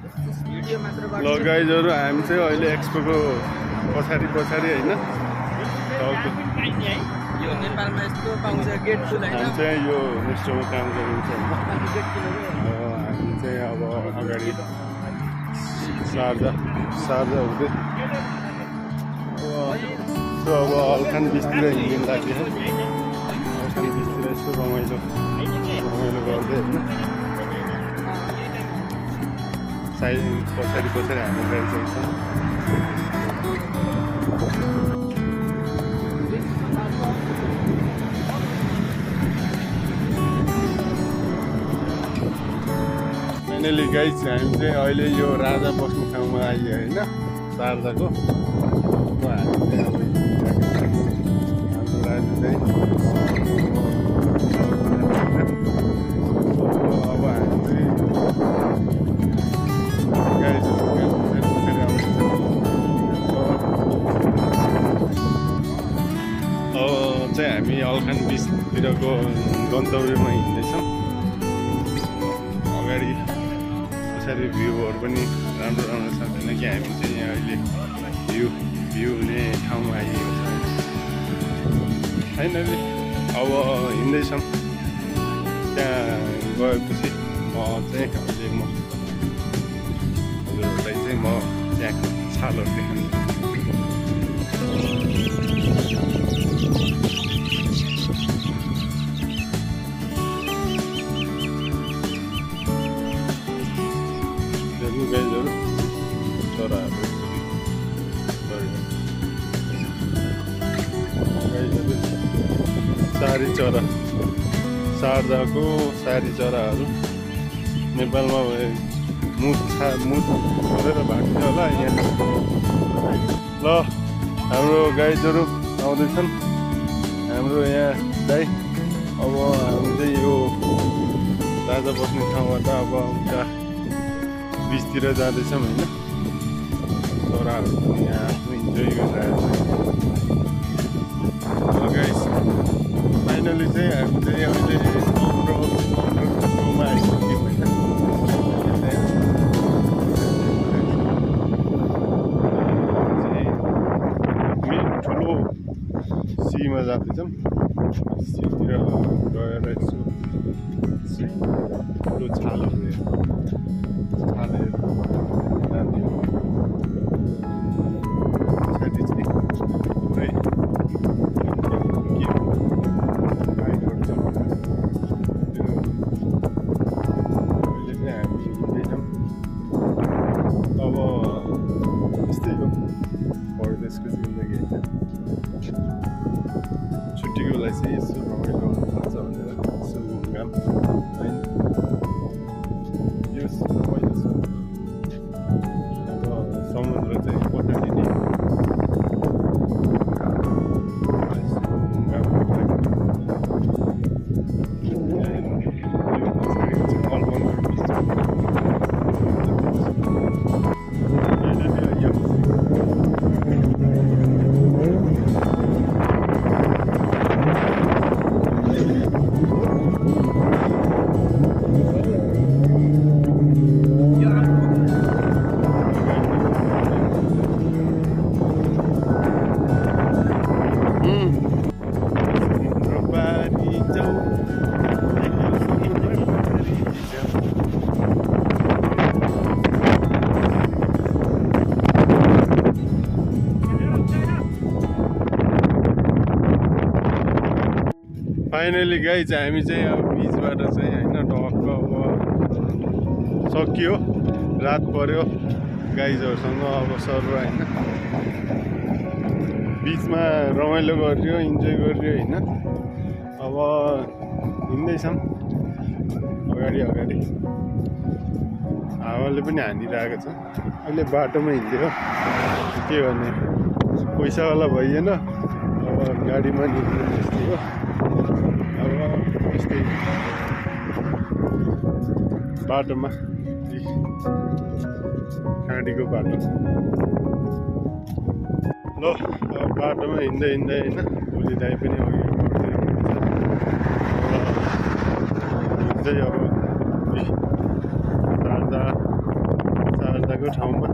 ल गाइजहरु हामी चाहिँ अहिले एक्सपोको पछाडि होइन यो नेपालमा यस्तो पाउँछ गेट फुल हैन हामी चाहिँ यो रेस्टुरेन्टमा काम गरिन्छ हैन हामी चाहिँ अब अगाडि सार्जा हुँदै अब अल्खान बिचतिर हिँड्न लाग्यो अल्खान बिचतिर यसो रमाइलो गर्दै होइन पछाडि हामी गइसकेको छौँ फाइनली गाइज हामी चाहिँ अहिले यो राजा बस्ने ठाउँमा आइयो होइन शारदाको हामी चाहिँ हाम्रो राजा चाहिँ अब हामी चाहिँ हामी अल्खान बिचतिरको गन्तव्यमा हिँड्दैछौँ अगाडि पछाडि भ्यूहरू पनि राम्रो छ किनकि हामी चाहिँ यहाँ अहिले भ्यू हुने ठाउँमा आइएको छ फाइनली अब हिँड्दैछौँ त्यहाँ गएपछि चाहिँ अहिले हजुरहरूलाई चाहिँ म त्यहाँको छालहरू देखाउँछु गाईहरू चराहरू सारी चरा शारदाको सारी चराहरू नेपालमा मुख गरेर भाग्छ होला यहाँ ल हाम्रो गाईहरू आउँदैछन् हाम्रो यहाँ दाइ अब हामी चाहिँ यो राजा बस्ने ठाउँबाट अब उता बिचतिर जाँदैछौँ होइन चराहरू यहाँ आफ्नो इन्जोय गरिरहेको छ गाइस फाइनली चाहिँ हामी चाहिँ अहिले ठाउँमा आइसक्यौँ होइन मेन ठुलो सीमा जाँदैछौँ सीतिर गएर यसो ठुलो छालहरू पछाडि चाहिँ पुरै बाइकहरू चलाउँछ त्यो अहिले चाहिँ हामी हिँड्दैछौँ अब यस्तै हो परदेशको जिन्दगी होइन छुट्टीको लागि चाहिँ यसो रमाइलो गर्नुपर्छ भनेर यसो घुमघाम होइन यो रमाइलो छ अब समुद्र चाहिँ पछाडि नै फाइनली गाइज हामी चाहिँ अब बिचबाट चाहिँ होइन टक्क अब सकियो रात पर्यो गाइजहरूसँग अब सर होइन बिचमा रमाइलो गरियो इन्जोय गरियो होइन अब हिँड्दैछौँ अगाडि हावाले पनि हानिरहेको छ अहिले बाटोमा हिँड्यो के गर्ने पैसावाला भइएन अब गाडीमा निस्किनु जस्तै हो अब यस्तै बाटोमा खाँडीको बाटो ल बाटोमा हिँड्दै होइन भोलि दाइ पनि अघि अब यो ठाउँमा